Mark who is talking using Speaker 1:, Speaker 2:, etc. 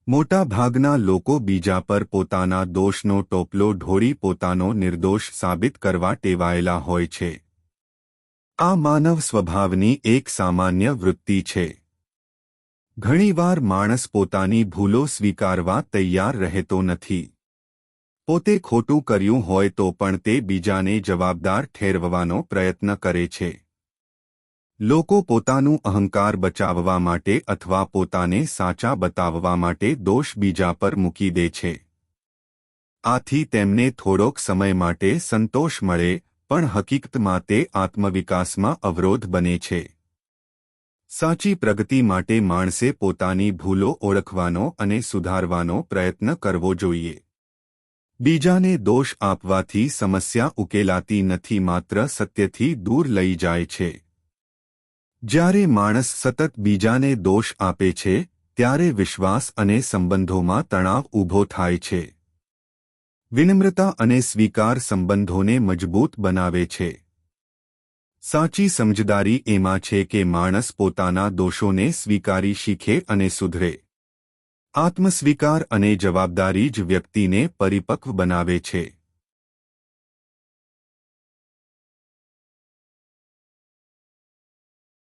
Speaker 1: મોટા ભાગના લોકો બીજા પર પોતાના દોષનો ટોપલો ઢોળી પોતાનો નિર્દોષ સાબિત કરવા ટેવાયેલા હોય છે. આ માનવ સ્વભાવની એક સામાન્ય વૃત્તિ છે. ઘણીવાર માણસ પોતાની ભૂલો સ્વીકારવા તૈયાર રહેતો નથી. પોતે ખોટું કર્યું હોય તો પણ તે બીજાને જવાબદાર ઠેરવવાનો પ્રયત્ન કરે છે. લોકો પોતાનું અહંકાર બચાવવા માટે અથવા પોતાને સાચા બતાવવા માટે દોષ બીજા પર મૂકી દે છે. આથી તેમને થોડોક સમય માટે સંતોષ મળે, પણ હકીકતમાં તે આત્મવિકાસમાં અવરોધ બને છે. સાચી પ્રગતિ માટે માણસે પોતાની ભૂલો ઓળખવાનો અને સુધારવાનો પ્રયત્ન કરવો જોઈએ. બીજાને દોષ આપવાથી સમસ્યા ઉકેલાતી નથી, માત્ર સત્યથી દૂર લઈ જાય છે. જ્યારે માણસ સતત બીજાને દોષ આપે છે, ત્યારે વિશ્વાસ અને સંબંધોમાં તણાવ ઊભો થાય છે. વિનમ્રતા અને સ્વીકાર સંબંધોને મજબૂત બનાવે છે. સાચી સમજદારી એમાં છે કે માણસ પોતાના દોષોને સ્વીકારી શીખે અને સુધરે. આત્મસ્વીકાર અને જવાબદારી જ વ્યક્તિને પરિપક્વ બનાવે છે.